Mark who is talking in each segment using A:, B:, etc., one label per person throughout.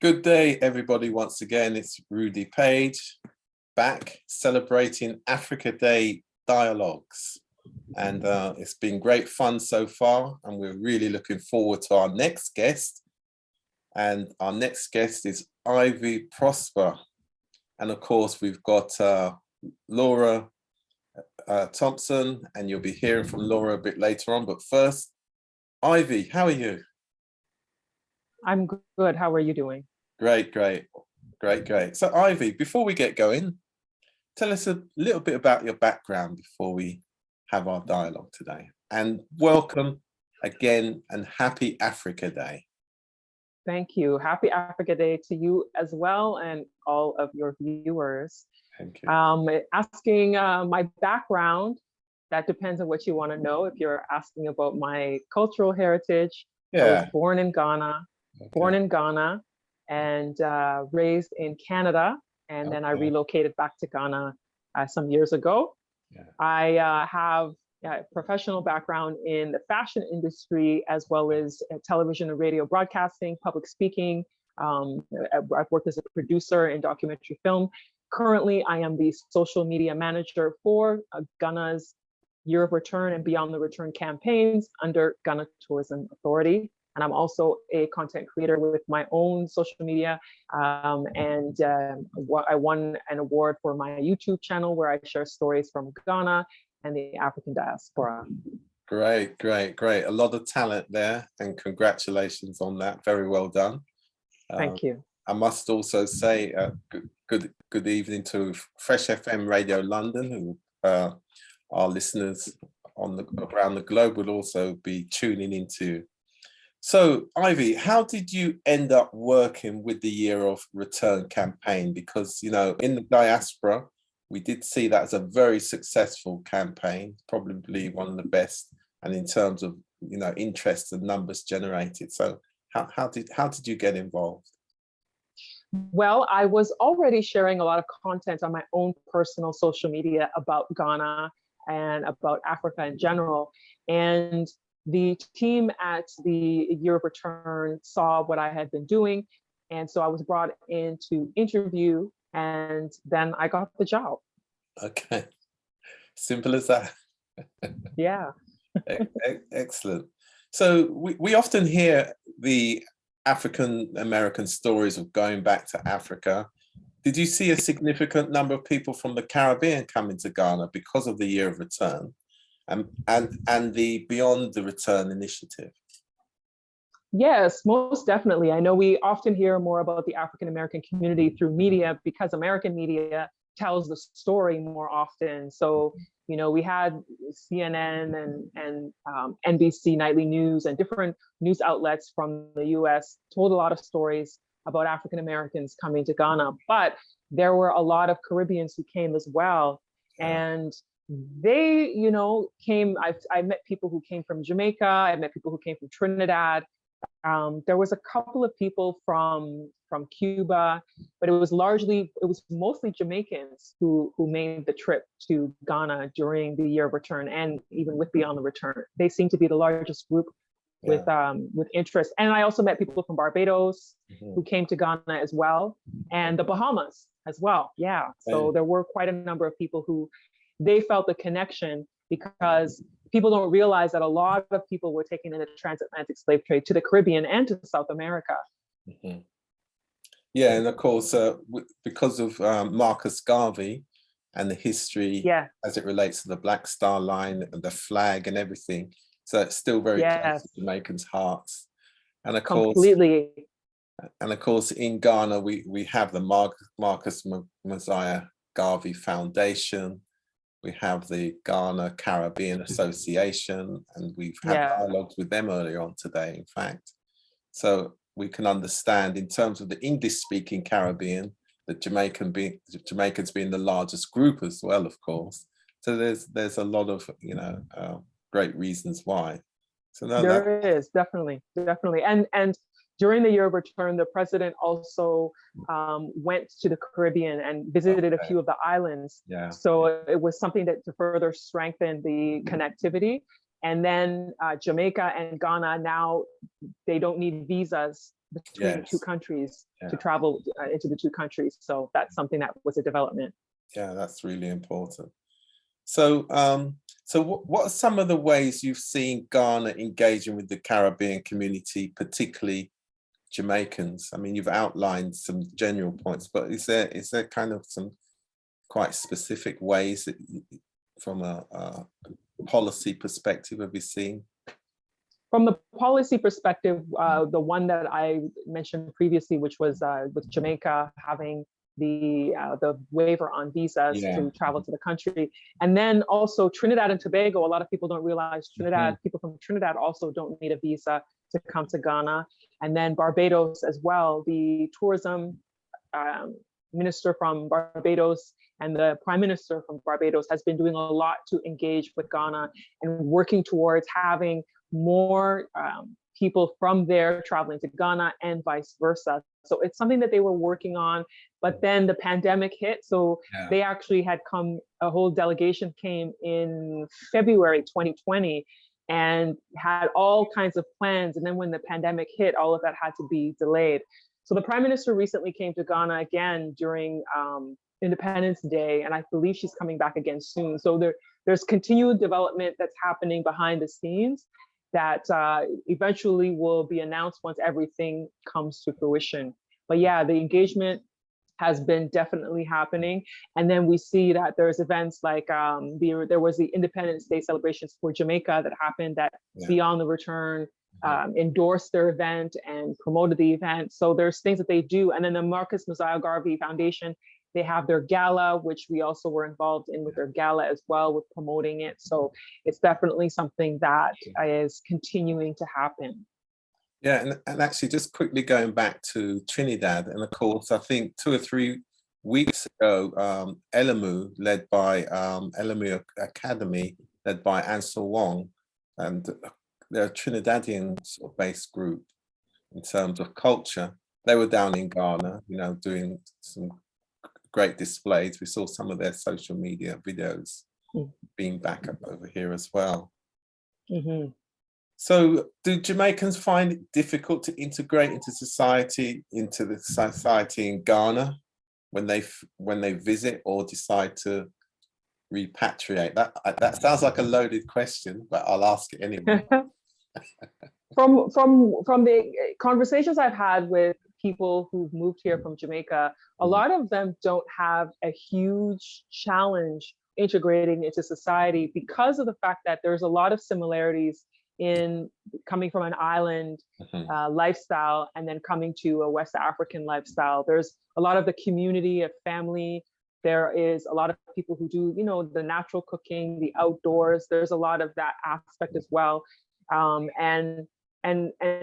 A: Good day, everybody. Once again, it's Rudy Page back celebrating Africa Day dialogues. And it's been great fun so far. And we're really looking forward to our next guest. And our next guest is Ivy Prosper. And of course, we've got Laura Thompson, and you'll be hearing from Laura a bit later on. But first, Ivy, how are you?
B: I'm good. How are you doing?
A: Great. So Ivy, before we get going, tell us a little bit about your background before we have our dialogue today. And welcome again and happy Africa Day.
B: Thank you. Happy Africa Day to you as well and all of your viewers.
A: Thank you.
B: Asking my background, that depends on what you want to know. If you're asking about my cultural heritage, I was born in Ghana, and raised in Canada. And then I relocated back to Ghana some years ago.
A: Yeah.
B: I have a professional background in the fashion industry, as well as television and radio broadcasting, public speaking. I've worked as a producer in documentary film. Currently, I am the social media manager for Ghana's Year of Return and Beyond the Return campaigns under Ghana Tourism Authority. And I'm also a content creator with my own social media. I won an award for my YouTube channel where I share stories from Ghana and the African diaspora.
A: Great. A lot of talent there, and congratulations on that. Very well done.
B: Thank you.
A: I must also say good evening to Fresh FM Radio London, who our listeners around the globe will also be tuning into. So, Ivy, how did you end up working with the Year of Return campaign? Because, you know, in the diaspora, we did see that as a very successful campaign, probably one of the best, and in terms of, you know, interest and numbers generated. So how did you get involved?
B: Well, I was already sharing a lot of content on my own personal social media about Ghana and about Africa in general. And the team at the Year of Return saw what I had been doing. And so I was brought in to interview, and then I got the job.
A: Okay. Simple as that.
B: Yeah.
A: Excellent. So we often hear the African American stories of going back to Africa. Did you see a significant number of people from the Caribbean coming to Ghana because of the Year of Return and the Beyond the Return initiative?
B: Yes, most definitely. I know we often hear more about the African American community through media because American media tells the story more often. So, you know, we had CNN and NBC Nightly News and different news outlets from the US told a lot of stories about African Americans coming to Ghana, but there were a lot of Caribbeans who came as well. And they, you know, came, I met people who came from Jamaica, I met people who came from Trinidad. There was a couple of people from Cuba, but it was mostly Jamaicans who made the trip to Ghana during the Year of Return and even with Beyond the Return. They seem to be the largest group with interest. And I also met people from Barbados who came to Ghana as well, and the Bahamas as well. Yeah. So there were quite a number of people who they felt the connection, because people don't realize that a lot of people were taken in the transatlantic slave trade to the Caribbean and to South America.
A: Yeah, and of course, because of Marcus Garvey and the history as it relates to the Black Star Line and the flag and everything, so it's still very close to Jamaicans' hearts. And of course, in Ghana, we have the Marcus Mosiah Garvey Foundation. We have the Ghana Caribbean Association, and we've had dialogues with them earlier on today, in fact. So we can understand in terms of the English-speaking Caribbean, the Jamaicans being the largest group as well, of course. So there's a lot of, you know, great reasons why. So
B: there is definitely. And during the Year of Return, the president also went to the Caribbean and visited a few of the islands.
A: Yeah.
B: So it was something that to further strengthen the connectivity. And then Jamaica and Ghana, now they don't need visas between the two
A: Yes.
B: countries
A: Yeah.
B: to travel into the two countries. So that's something that was a development.
A: Yeah, that's really important. So, what are some of the ways you've seen Ghana engaging with the Caribbean community, particularly Jamaicans? I mean, you've outlined some general points, but is there kind of some quite specific ways that from a policy perspective have you seen?
B: From the policy perspective, the one that I mentioned previously, which was with Jamaica having the waiver on visas
A: Yeah.
B: to travel to the country, and then also Trinidad and Tobago. A lot of people don't realize people from Trinidad also don't need a visa to come to Ghana, and then Barbados as well. The tourism minister from Barbados and the prime minister from Barbados has been doing a lot to engage with Ghana and working towards having more people from there traveling to Ghana and vice versa. So it's something that they were working on, but then the pandemic hit. So they actually had a whole delegation came in February 2020 and had all kinds of plans. And then when the pandemic hit, all of that had to be delayed. So the prime minister recently came to Ghana again during Independence Day, and I believe she's coming back again soon. So there's continued development that's happening behind the scenes that eventually will be announced once everything comes to fruition. But yeah, the engagement has been definitely happening. And then we see that there's events like there was the Independence Day celebrations for Jamaica that happened that Beyond the Return endorsed their event and promoted the event. So there's things that they do. And then the Marcus Mosiah Garvey Foundation, they have their gala, which we also were involved in with their gala as well, with promoting it. So it's definitely something that is continuing to happen.
A: Yeah, and actually just quickly going back to Trinidad, and of course, I think 2 or 3 weeks ago, Elamu, led by Elamu Academy, led by Ansel Wong, and they're a Trinidadian sort of based group in terms of culture. They were down in Ghana, you know, doing some great displays. We saw some of their social media videos being back up over here as well.
B: Mm-hmm.
A: So do Jamaicans find it difficult to integrate into the society in Ghana when they visit or decide to repatriate? That sounds like a loaded question, but I'll ask it anyway.
B: From the conversations I've had with people who've moved here from Jamaica, a lot of them don't have a huge challenge integrating into society because of the fact that there's a lot of similarities in coming from an island lifestyle and then coming to a West African lifestyle. There's a lot of the community of family. There is a lot of people who do, you know, the natural cooking, the outdoors. There's a lot of that aspect as well. And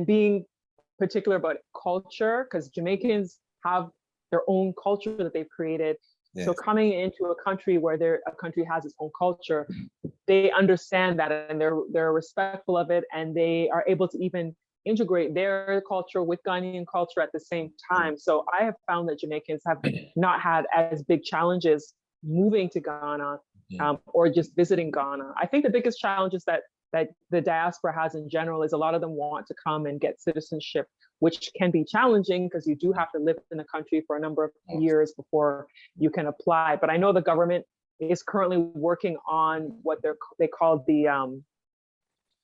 B: being particular about culture, because Jamaicans have their own culture that they've created. Yes. So coming into a country where a country has its own culture, they understand that and they're respectful of it, and they are able to even integrate their culture with Ghanaian culture at the same time. So I have found that Jamaicans have not had as big challenges moving to Ghana or just visiting Ghana. I think the biggest challenges that the diaspora has in general is a lot of them want to come and get citizenship, which can be challenging because you do have to live in the country for a number of years before you can apply. But I know the government is currently working on what they call the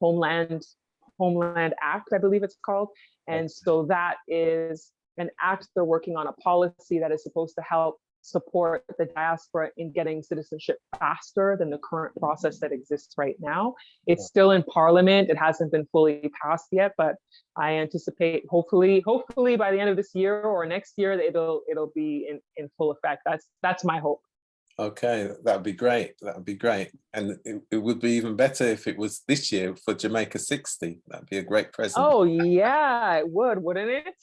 B: Homeland Act, I believe it's called. And so that is an act they're working on, a policy that is supposed to help support the diaspora in getting citizenship faster than the current process that exists right now. It's still in Parliament. It hasn't been fully passed yet, but I anticipate hopefully by the end of this year or next year, it'll be in full effect. That's my hope.
A: Okay, that would be great. That would be great. And it would be even better if it was this year for Jamaica 60. That'd be a great present.
B: Oh yeah, it would, wouldn't it?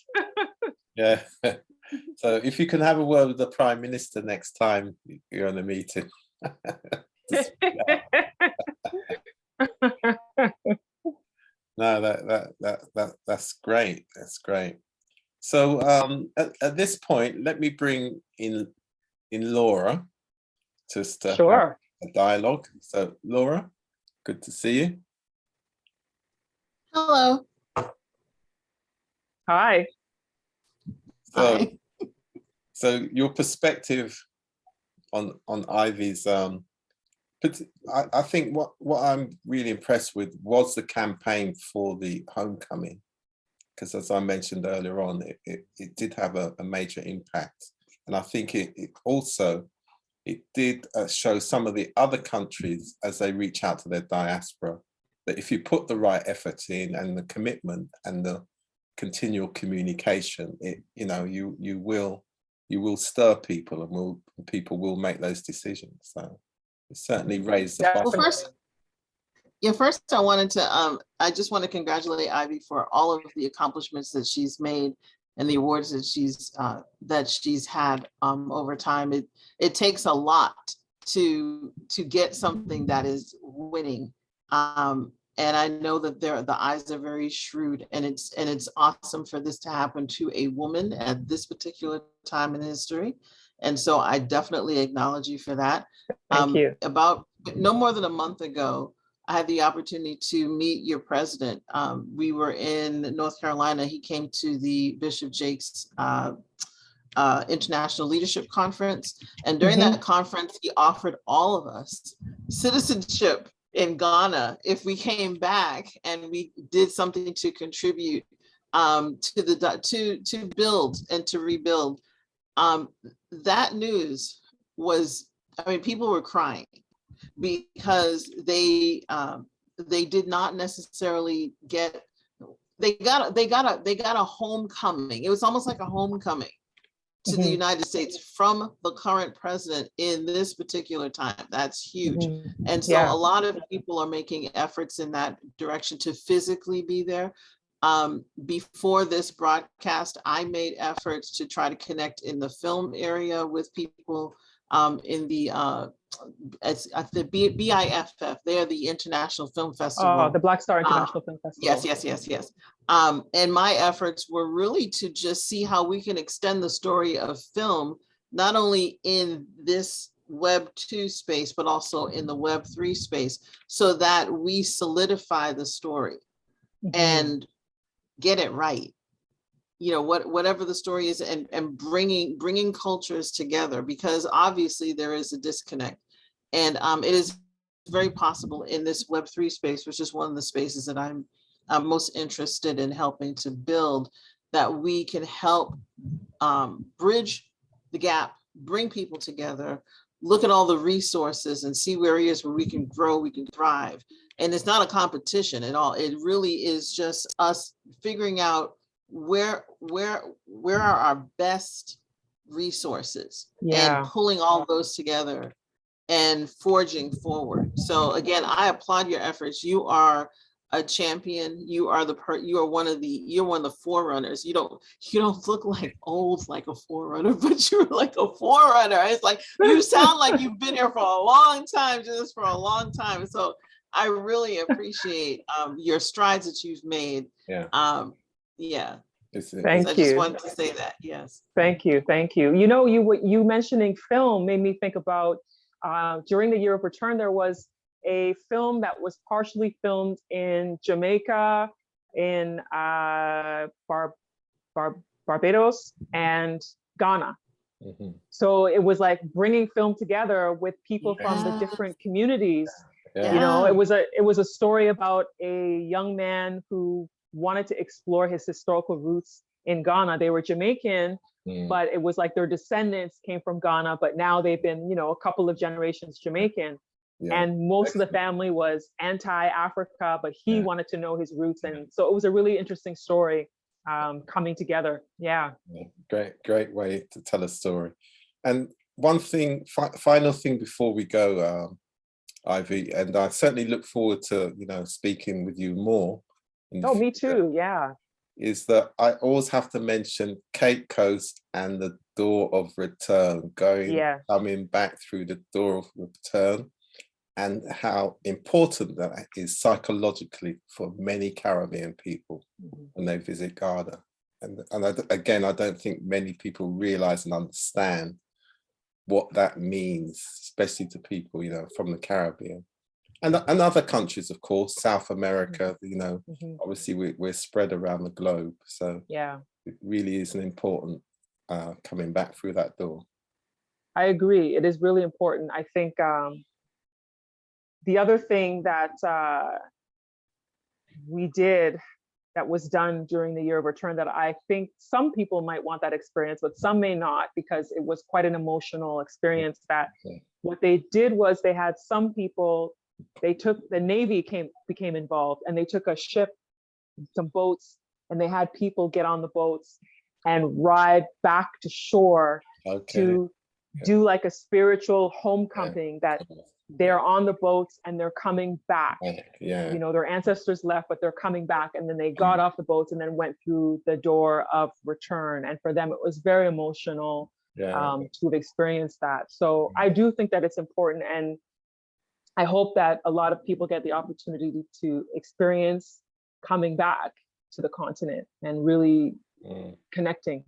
A: Yeah. So if you can have a word with the Prime Minister next time you're in a meeting. No, that's great. That's great. So at this point, let me bring in Laura just to have a dialogue. So Laura, good to see you.
C: Hello.
B: Hi.
A: So,
C: Hi.
A: so your perspective on Ivy's, but I think what I'm really impressed with was the campaign for the homecoming, because as I mentioned earlier on, it did have a major impact. And I think it also, it did show some of the other countries as they reach out to their diaspora, that if you put the right effort in and the commitment and the continual communication, you will stir people, and people will make those decisions. So it certainly raised the bar.
C: Well, first I wanted to, I just want to congratulate Ivy for all of the accomplishments that she's made and the awards that she's had over time. It takes a lot to get something that is winning. And I know that the eyes are very shrewd, and it's awesome for this to happen to a woman at this particular time in history. And so I definitely acknowledge you for that.
B: Thank you.
C: About no more than a month ago, I had the opportunity to meet your president. We were in North Carolina. He came to the Bishop Jakes International Leadership Conference. And during that conference, he offered all of us citizenship in Ghana if we came back and we did something to contribute to build and to rebuild. That news was, I mean, people were crying because they did not necessarily get, they got a homecoming. It was almost like a homecoming to the United States from the current president in this particular time. That's huge. And so a lot of people are making efforts in that direction to physically be there. Before this broadcast, I made efforts to try to connect in the film area with people in the at the BIFF. They're the International Film Festival.
B: Oh, the Black Star International Film Festival.
C: Yes. And my efforts were really to just see how we can extend the story of film, not only in this Web 2 space, but also in the Web 3 space, so that we solidify the story and get it right. You know, whatever the story is, and bringing cultures together, because obviously there is a disconnect. And it is very possible in this Web3 space, which is one of the spaces that I'm most interested in helping to build, that we can help bridge the gap, bring people together, look at all the resources and see areas where we can grow, we can thrive. And it's not a competition at all. It really is just us figuring out where are our best resources and pulling all those together and forging forward. So again, I applaud your efforts. You are a champion. You're one of the forerunners. You don't look like old like a forerunner, but you're like a forerunner. It's like you sound like you've been here for a long time, just for a long time. So I really appreciate your strides that you've made.
B: Thank you.
C: I just wanted to say that. Yes.
B: Thank you. You know, you mentioning film made me think about during the year of return, there was a film that was partially filmed in Jamaica, in Barbados, and Ghana. So it was like bringing film together with people from the different communities. You know, it was a story about a young man who wanted to explore his historical roots in Ghana. They were Jamaican, but it was like their descendants came from Ghana, but now they've been, you know, a couple of generations Jamaican. And most of the family was anti-Africa, but he wanted to know his roots. And so it was a really interesting story coming together.
A: Great way to tell a story. And one thing, final thing before we go, Ivy, and I certainly look forward to, you know, speaking with you more.
B: Me too.
A: Is that I always have to mention Cape Coast and the door of return, coming back through the door of return, and how important that is psychologically for many Caribbean people when they visit Ghana. And I don't think many people realize and understand what that means, especially to people, you know, from the Caribbean. And other countries, of course, South America, you know, obviously we're spread around the globe. So it really is an important coming back through that door.
B: I agree. It is really important. I think the other thing that we did that was done during the year of return that I think some people might want that experience, but some may not, because it was quite an emotional experience. That what they did was they had some people, they took, the Navy became involved, and they took a ship, some boats, and they had people get on the boats and ride back to shore to do like a spiritual homecoming, that they're on the boats and they're coming back. You know, their ancestors left, but they're coming back. And then they got off the boats and then went through the door of return. And for them, it was very emotional to have experienced that. So I do think that it's important. And I hope that a lot of people get the opportunity to experience coming back to the continent and really connecting.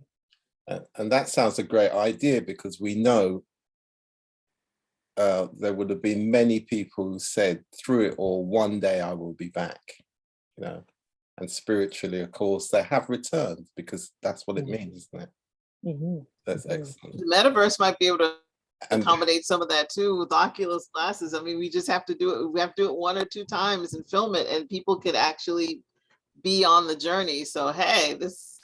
A: And that sounds a great idea, because we know there would have been many people who said through it all, one day I will be back, you know, and spiritually, of course, they have returned, because that's what it means, isn't it? That's excellent.
C: The metaverse might be able to accommodate some of that too with Oculus glasses. I mean, we just have to do it. We have to do it 1 or 2 times and film it, and people could actually be on the journey. So, hey, this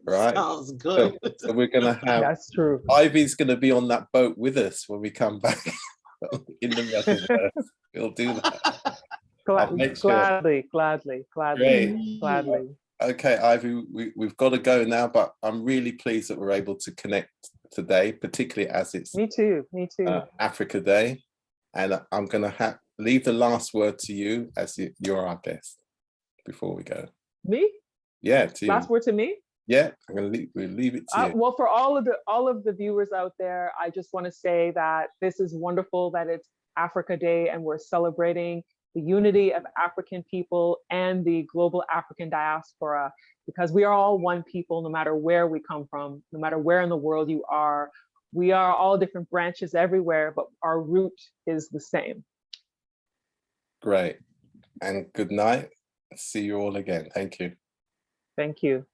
C: sounds good.
A: So we're going to have,
B: that's true.
A: Ivy's going to be on that boat with us when we come back in the metaverse. We'll do that.
B: Gladly.
A: Okay, Ivy, we've got to go now, but I'm really pleased that we're able to connect today, particularly as it's
B: me too.
A: Africa Day. And I'm going to leave the last word to you, as you're our guest, before we go.
B: Me?
A: Yeah, to you.
B: Last word to me?
A: Yeah, we'll leave it to you.
B: Well, for all of the viewers out there, I just want to say that this is wonderful that it's Africa Day and we're celebrating the unity of African people and the global African diaspora, because we are all one people, no matter where we come from, no matter where in the world you are. We are all different branches everywhere, but our root is the same.
A: Great. And good night. See you all again. Thank you.
B: Thank you.